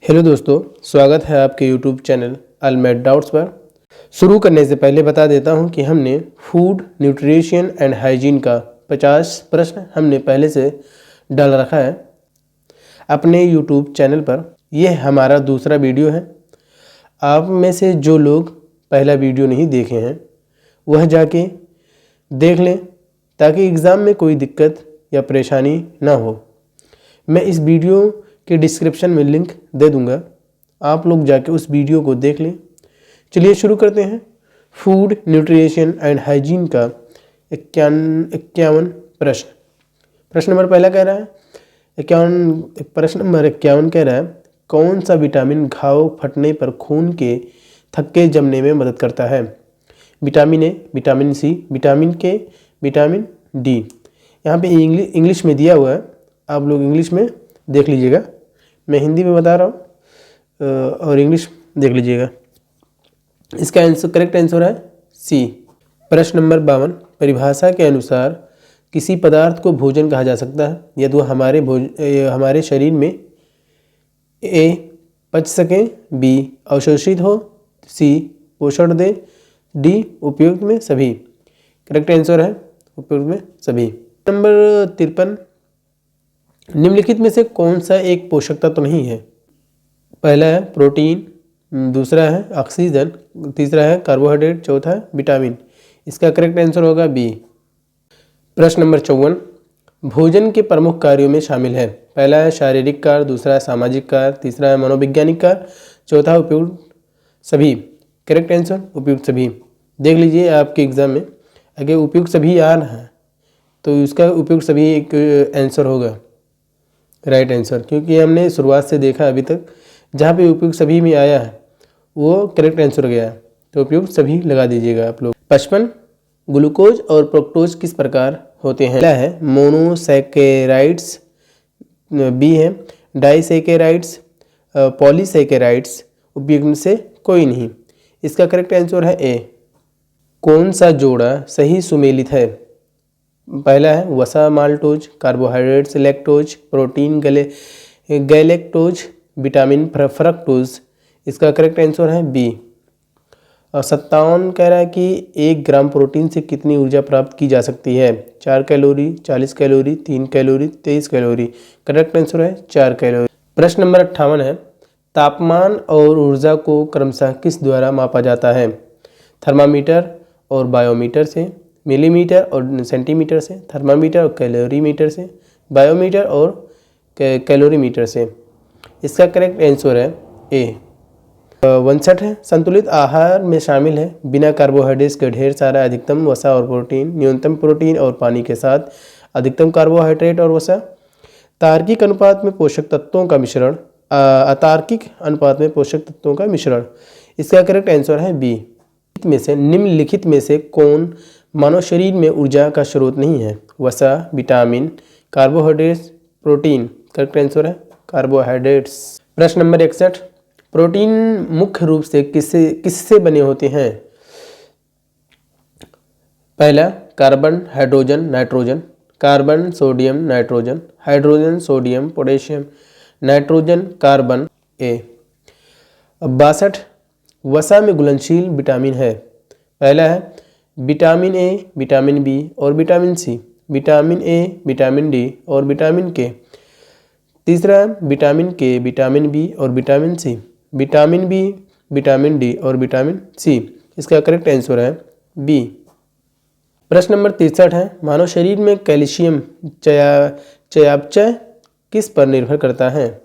Hello दोस्तों, स्वागत है आपके यूट्यूब चैनल अलमेट डाउट्स पर। शुरू करने से पहले बता देता हूं कि हमने फूड न्यूट्रिशन एंड हाइजीन का 50 प्रश्न हमने पहले से डाल रखा है अपने यूट्यूब चैनल पर। यह हमारा दूसरा वीडियो है। आप में से जो लोग पहला वीडियो नहीं देखे हैं वह जाके देख लें ताकि एग्ज़ाम में कोई दिक्कत या परेशानी ना हो। मैं इस वीडियो के डिस्क्रिप्शन में लिंक दे दूंगा, आप लोग जाके उस वीडियो को देख लें। चलिए शुरू करते हैं। फूड न्यूट्रिशन एंड हाइजीन का 51 प्रश्न। प्रश्न नंबर पहला कह रहा है 51। प्रश्न नंबर 51 कह रहा है कौन सा विटामिन घाव फटने पर खून के थक्के जमने में मदद करता है? Vitamin A, vitamin C, vitamin K, vitamin D. यहाँ पे इंग्लिश में दिया हुआ है, आप लोग इंग्लिश में देख लीजिएगा। मैं हिंदी में बता रहा हूँ और इंग्लिश देख लीजिएगा। इसका करेक्ट आंसर है सी। प्रश्न नंबर 52। परिभाषा के अनुसार किसी पदार्थ को भोजन कहा जा सकता है यदि वह हमारे शरीर में ए पच सके, बी अवशोषित हो, सी पोषण दे, डी उपयुक्त में सभी। करेक्ट आंसर है उपयुक्त में सभी। नंबर 53। निम्नलिखित में से कौन सा एक पोषक तत्व नहीं है? पहला है प्रोटीन, दूसरा है ऑक्सीजन, तीसरा है कार्बोहाइड्रेट, चौथा है विटामिन। इसका करेक्ट आंसर होगा बी। प्रश्न नंबर 54। भोजन के प्रमुख कार्यों में शामिल है। पहला है शारीरिक कार्य, दूसरा है सामाजिक कार्य, तीसरा है मनोवैज्ञानिक कार्य, चौथा उपयुक्त सभी। करेक्ट आंसर उपयुक्त सभी। देख लीजिए आपके एग्जाम में अगर उपयुक्त सभी आ रहा है तो इसका उपयुक्त सभी एक आंसर होगा, राइट आंसर। क्योंकि हमने शुरुआत से देखा अभी तक जहाँ पे उपयुक्त सभी में आया है वो करेक्ट आंसर गया है, तो उपयुक्त सभी लगा दीजिएगा आप लोग। 55। ग्लूकोज और फ्रुक्टोज किस प्रकार होते हैं? पहला है मोनोसैकेराइड्स, बी है डाइसैकेराइड्स, पॉलीसैकेराइड्स, उपयुक्त में से कोई नहीं। इसका करेक्ट आंसर है ए। कौन सा जोड़ा सही सुमेलित है? पहला है वसा maltose, carbohydrates lactose, protein galactose, vitamin fructose. इसका करेक्ट आंसर है बी। और 57 कह रहा है कि 1 ग्राम प्रोटीन से कितनी ऊर्जा प्राप्त की जा सकती है? 4 calorie, 40 calorie, 3 calorie, 23 calorie. Correct answer है 4 कैलोरी। प्रश्न नंबर 58 है तापमान और ऊर्जा को क्रमशः किस द्वारा मापा जाता है? थर्मामीटर और बायोमीटर से, मिलीमीटर और सेंटीमीटर से, थर्मामीटर और कैलोरीमीटर से, बायोमीटर और कैलोरीमीटर से। इसका करेक्ट आंसर है ए। 59 है संतुलित आहार में शामिल है बिना कार्बोहाइड्रेट्स के ढेर सारा अधिकतम वसा और प्रोटीन, न्यूनतम प्रोटीन और पानी के साथ अधिकतम कार्बोहाइड्रेट और वसा, तार्किक अनुपात में पोषक तत्वों का मिश्रण, अतार्किक अनुपात में पोषक तत्वों का मिश्रण। इसका करेक्ट आंसर है बी। निम्नलिखित में से कौन मानव शरीर में ऊर्जा का स्रोत नहीं है? वसा, vitamin, carbohydrates, protein. Correct answer है कार्बोहाइड्रेट्स। प्रश्न नंबर 61। प्रोटीन मुख्य रूप से किससे बने होते हैं? पहला carbon, hydrogen, nitrogen, carbon, sodium, nitrogen, hydrogen, sodium, potassium, nitrogen, carbon. A. 62। वसा में घुलनशील विटामिन है। पहला है विटामिन ए, विटामिन बी और vitamin C, vitamin A, vitamin D और विटामिन के। तीसरा है विटामिन के, विटामिन बी और vitamin C, vitamin B, vitamin D और विटामिन सी। इसका करेक्ट आंसर है बी। प्रश्न नंबर 63 है मानव शरीर में कैल्शियम चयापचय किस पर निर्भर करता है?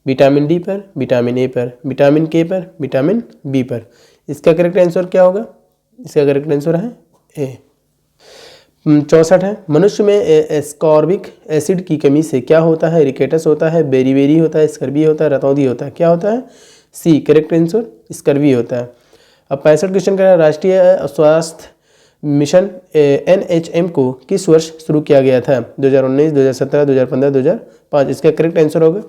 विटामिन डी पर, विटामिन ए पर, विटामिन के पर, विटामिन बी पर। इसका करेक्ट आंसर क्या होगा? इसका करेक्ट आंसर है ए। 64 है मनुष्य में एस्कॉर्बिक एसिड की कमी से क्या होता है? रिकेटस होता है, बेरीबेरी होता है, स्कर्वी होता है, रतौंधी होता है। क्या होता है? सी। करेक्ट आंसर स्कर्वी होता है। अब 65 क्वेश्चन का राष्ट्रीय स्वास्थ्य मिशन NHM को किस वर्ष शुरू किया गया था? 2019, 2017, 2015, 2005। इसका करेक्ट आंसर होगा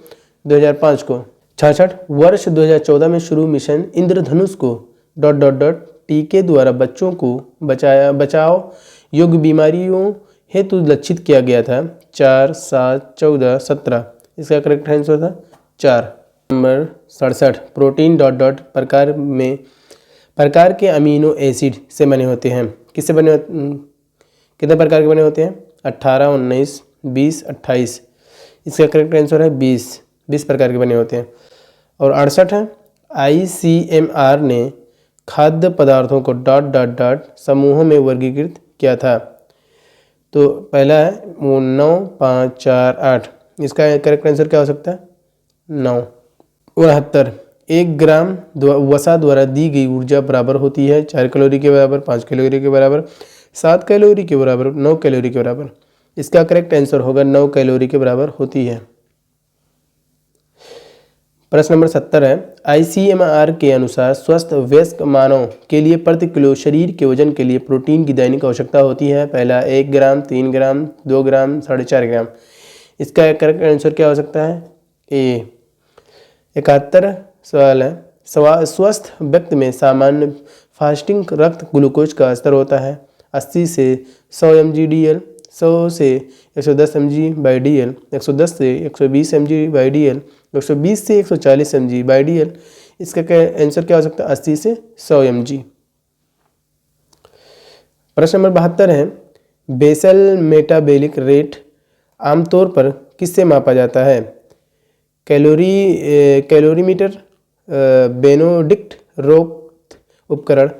2005 को। 66 वर्ष 2014 में शुरू मिशन इंद्रधनुष को ... टीके द्वारा बच्चों को बचाव योग्य बीमारियों हेतु लक्षित किया गया था। 4, 7, 14, 17। इसका करेक्ट आंसर था 4। नंबर 67 प्रोटीन डॉट डॉट प्रकार के अमीनो एसिड से बने होते हैं। कितने प्रकार के बने होते हैं? 18, 19, 20, 28। इसका करेक्ट आंसर है 20 प्रकार के बने होते हैं। और 68 है ICMR ने खाद्य पदार्थों को डॉट डॉट डॉट समूहों में वर्गीकृत किया था। तो पहला है वो 9, 5, 4, 8। इसका करेक्ट आंसर क्या हो सकता है? 9। 69 1 ग्राम वसा द्वारा दी गई ऊर्जा बराबर होती है 4 कैलोरी के बराबर, 5 कैलोरी के बराबर, 7 कैलोरी के बराबर, 9 कैलोरी के बराबर। इसका करेक्ट आंसर होगा 9 कैलोरी के बराबर होती है। प्रश्न नंबर 70 है ICMR के अनुसार स्वस्थ वयस्क मानव के लिए प्रति किलो शरीर के वजन के लिए प्रोटीन की दैनिक आवश्यकता होती है। पहला 1 ग्राम, 3 ग्राम, 2 ग्राम, 4.5 ग्राम। इसका करेक्ट आंसर क्या हो सकता है? ए। 71 सवाल है स्वस्थ व्यक्ति में सामान्य फास्टिंग रक्त ग्लूकोज का स्तर होता है 80 से 100 mg/dl, 100 से 110 mg/dl, 110 से 120 mg/dl, 120 से 140 mg/dl। इसका आंसर क्या हो सकता है? 80 से 100 mg। प्रश्न नंबर 72 है बेसल मेटाबॉलिक रेट आमतौर पर किससे मापा जाता है? कैलोरीमीटर, बेनोडिक्ट रोग उपकरण,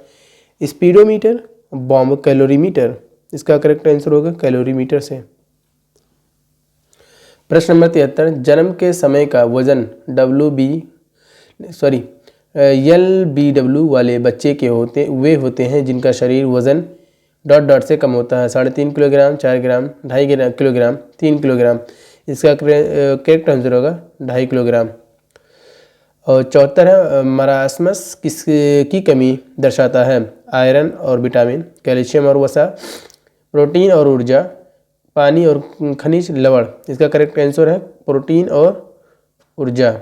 स्पीडोमीटर, बॉम्ब कैलोरीमीटर। इसका करेक्ट आंसर होगा कैलोरीमीटर से। प्रश्न नंबर 73 जन्म के समय का वजन LBW वाले बच्चे के होते हैं जिनका शरीर वजन डॉट डॉट से कम होता है 3.5 किलोग्राम, 4 ग्राम, 2.5 किलोग्राम, 3 किलोग्राम। इसका करेक्ट आंसर होगा 2.5 किलोग्राम। और 74 है मरासमस किसकी कमी दर्शाता है? आयरन और विटामिन, कैल्शियम और वसा, प्रोटीन और ऊर्जा, पानी और खनिज लवण। इसका करेक्ट आंसर है प्रोटीन और ऊर्जा।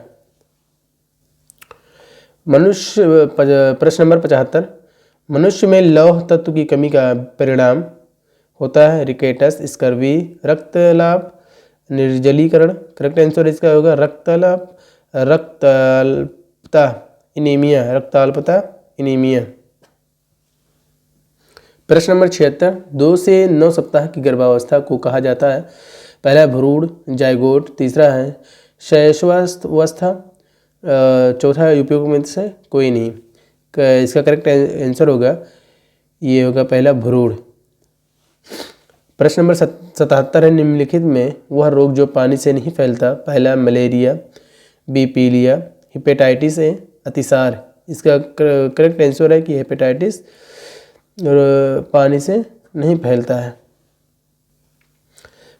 प्रश्न नंबर 75 मनुष्य में लौह तत्व की कमी का परिणाम होता है रिकेटस, स्कर्वी, रक्तलाप, निर्जलीकरण। करेक्ट आंसर इसका होगा रक्ताल्पता इनीमिया। प्रश्न नंबर 76 2 से 9 सप्ताह की गर्भावस्था को कहा जाता है? पहला भ्रूण जायगोट, तीसरा है शैशवावस्था, चौथा है उपयोग में से कोई नहीं। इसका करेक्ट आंसर होगा ये होगा पहला भ्रूण। प्रश्न नंबर 77 है निम्नलिखित में वह रोग जो पानी से नहीं फैलता? पहला मलेरिया, बी पीलिया, हेपेटाइटिस ए, अतिसार। इसका करेक्ट आंसर है कि हेपेटाइटिस पानी से नहीं फैलता है।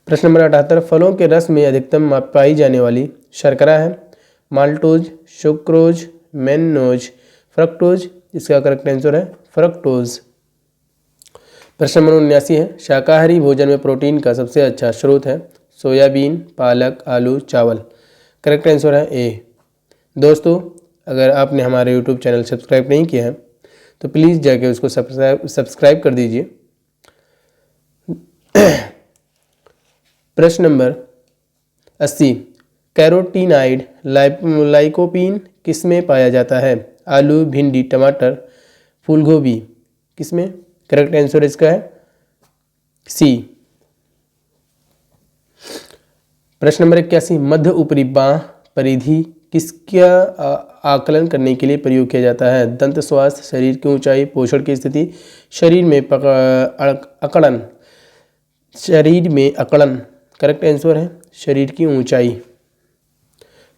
प्रश्न नंबर 78 फलों के रस में अधिकतम पाई जाने वाली शर्करा है? Maltose, sucrose, mannose, fructose. इसका करेक्ट आंसर है फ्रक्टोज। प्रश्न नंबर 79 है शाकाहारी भोजन में प्रोटीन का सबसे अच्छा स्रोत है? सोयाबीन, पालक, आलू, चावल। करेक्ट आंसर है ए। दोस्तों अगर आपने हमारे YouTube चैनल सब्सक्राइब नहीं किया है तो प्लीज़ जाके उसको सब्सक्राइब कर दीजिए। प्रश्न नंबर 80 कैरोटीनाइड लाइकोपीन किस में पाया जाता है? आलू, भिंडी, टमाटर, फूलगोभी। किस में? करेक्ट आंसर इसका है सी। प्रश्न नंबर 81 मध्य ऊपरी बांह परिधि किसका आकलन करने के लिए प्रयोग किया जाता है? दंत स्वास्थ्य, शरीर की ऊंचाई, पोषण की स्थिति, शरीर में अकड़न। करेक्ट आंसर है शरीर की ऊंचाई।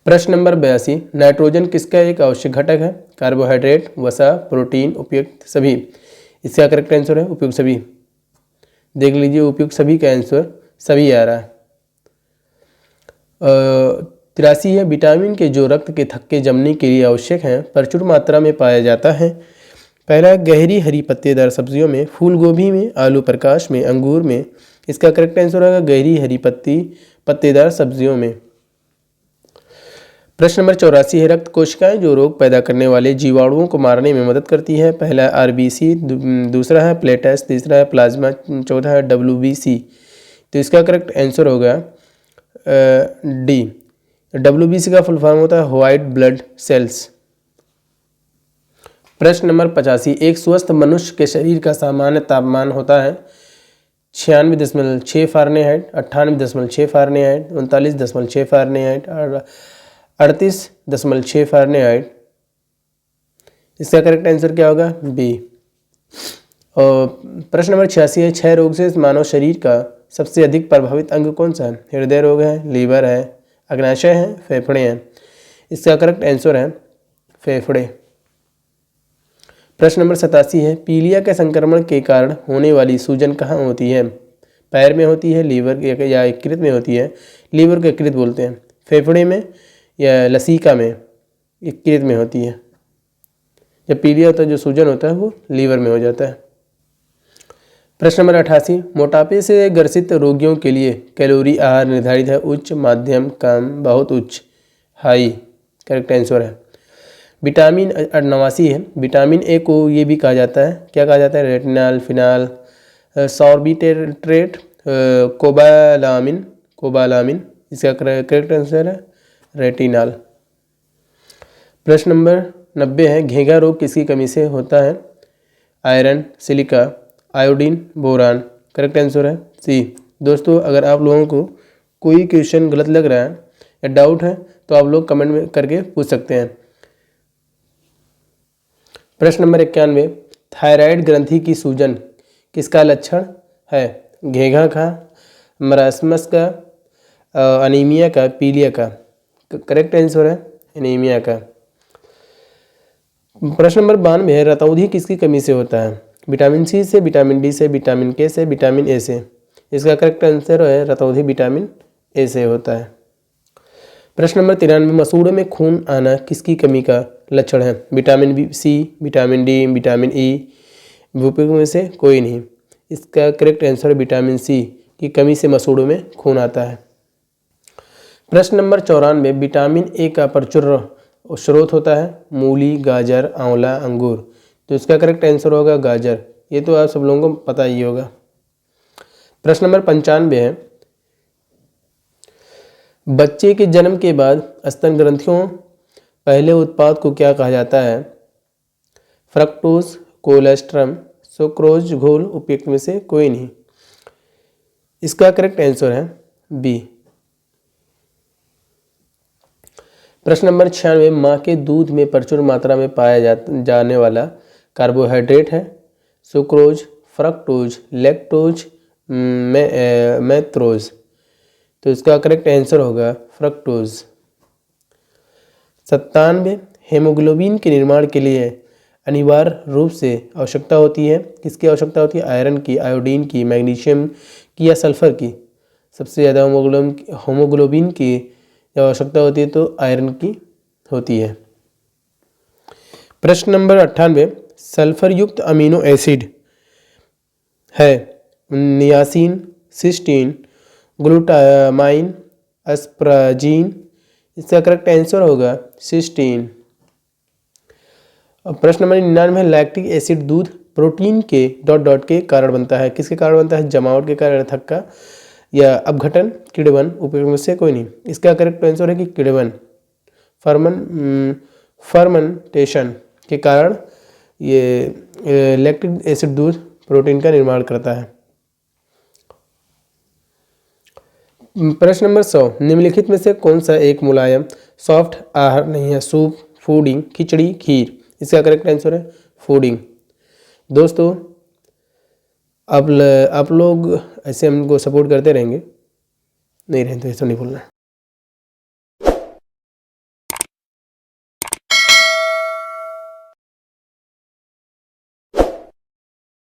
प्रश्न नंबर 82 नाइट्रोजन किसका एक आवश्यक घटक है? कार्बोहाइड्रेट, वसा, प्रोटीन, उपयुक्त सभी। इसका करेक्ट आंसर है उपयुक्त सभी। देख लीजिए उपयुक्त सभी का आंसर सभी आ रहा है। 83 है विटामिन के जो रक्त के थक्के जमने के लिए आवश्यक हैं प्रचुर मात्रा में पाया जाता है? पहला गहरी हरी पत्तेदार सब्जियों में, फूल गोभी में, आलू प्रकाश में, अंगूर में। इसका करेक्ट आंसर होगा गहरी हरी पत्तेदार सब्जियों में। प्रश्न नंबर 84 है रक्त कोशिकाएं जो रोग पैदा करने वाले जीवाणुओं को मारने में मदद करती है? पहला RBC, दूसरा है प्लेटस, तीसरा है प्लाज्मा, चौथा है WBC। तो इसका करेक्ट आंसर होगा डी WBC का फुल फॉर्म होता है व्हाइट ब्लड सेल्स। प्रश्न नंबर 85, एक स्वस्थ मनुष्य के शरीर का सामान्य तापमान होता है 96.6 फ़ारेनहाइट, 98.6 फ़ारेनहाइट, 39.6 फ़ारेनहाइट और 38.6 फ़ारेनहाइट। इसका करेक्ट आंसर क्या होगा? बी। और प्रश्न नंबर 86 है, क्षय रोग से मानव शरीर का सबसे अधिक प्रभावित अंग कौन सा है? हृदय रोग है, लीवर है, अग्नाशय है, फेफड़े हैं। इसका करेक्ट आंसर है फेफड़े। प्रश्न नंबर 87 है, पीलिया के संक्रमण के कारण होने वाली सूजन कहाँ होती है? पैर में होती है, लीवर या यकृत में होती है? लीवर को यकृत बोलते हैं। फेफड़े में या लसीका में? यकृत में होती है। जब पीलिया होता है, जो सूजन होता है वो लीवर में हो जाता है। प्रश्न नंबर 88, मोटापे से ग्रसित रोगियों के लिए कैलोरी आहार निर्धारित है उच्च, मध्यम, कम, बहुत उच्च, हाई। करेक्ट आंसर है विटामिन 89 है। विटामिन ए को ये भी कहा जाता है, क्या कहा जाता है? Retinol, phenol, sorbitrate, cobalamin. इसका करेक्ट आंसर है रेटिनॉल। प्रश्न नंबर 90 है, घेंघा रोग किसकी कमी से होता है? Iron, silica, iodine, boron. Correct answer है सी। दोस्तों, अगर आप लोगों को कोई क्वेश्चन गलत लग रहा है या डाउट है तो आप लोग कमेंट में करके पूछ सकते हैं। प्रश्न नंबर 91, थायराइड ग्रंथि की सूजन किसका लक्षण है? घेंघा का, मरासमस का, अनीमिया का, पीलिया का। करेक्ट आंसर है एनीमिया का। प्रश्न नंबर 92 है, रतौंधी किसकी कमी से होता है? विटामिन सी से, विटामिन डी से, विटामिन के से, विटामिन ए से। इसका करेक्ट आंसर है रतौंधी विटामिन ए से होता है। प्रश्न नंबर 93, मसूड़ों में खून आना किसकी कमी का लक्षण है? Vitamin C, vitamin D, vitamin E, उपयुक्त में से कोई नहीं। इसका करेक्ट आंसर है विटामिन सी की कमी से मसूड़ों में खून आता है। प्रश्न नंबर 94, विटामिन ए का प्रचुर स्रोत होता है? मूली, गाजर, आंवला, अंगूर। तो इसका करेक्ट आंसर होगा गाजर। ये तो आप सब लोगों को पता ही होगा। प्रश्न नंबर 95 है, बच्चे के जन्म के बाद स्तन ग्रंथियों पहले उत्पाद को क्या कहा जाता है? फ्रक्टोज, कोलेस्ट्रम, सुक्रोज घोल, उपयुक्त में से कोई नहीं। इसका करेक्ट आंसर है बी। प्रश्न नंबर 96, माँ के दूध में प्रचुर मात्रा में पाया जाने वाला कार्बोहाइड्रेट है? Sucrose, fructose, lactose, maltose. तो इसका करेक्ट आंसर होगा फ्रक्टोज। 97, हेमोग्लोबिन के निर्माण के लिए अनिवार्य रूप से आवश्यकता होती है? किसकी आवश्यकता होती है? आयरन की, आयोडीन की, मैग्नीशियम की या सल्फर की? सबसे ज़्यादा होमोग्लोबिन की आवश्यकता होती है तो आयरन की होती है। प्रश्न नंबर 98, सल्फर युक्त अमीनो एसिड है? Niacin, cysteine, glutamine, asparagine. इसका करेक्ट आंसर होगा सिस्टीन। और प्रश्न नंबर 99 है, लैक्टिक एसिड दूध प्रोटीन के डॉट के कारण बनता है? किसके कारण बनता है? जमावट के कारण, थक्का या अपघटन, किण्वन, उपयोग में से कोई नहीं। इसका करेक्ट आंसर है कि किण्वन, फर्मेंटेशन के कारण ये लैक्टिक एसिड दूध प्रोटीन का निर्माण करता है। प्रश्न नंबर 100, निम्नलिखित में से कौन सा एक मुलायम सॉफ्ट आहार नहीं है? सूप, फूडिंग, खिचड़ी, खीर। इसका करेक्ट आंसर है फूडिंग। दोस्तों, आप लोग ऐसे हमको सपोर्ट करते रहेंगे? नहीं रहें तो ऐसा नहीं बोलना।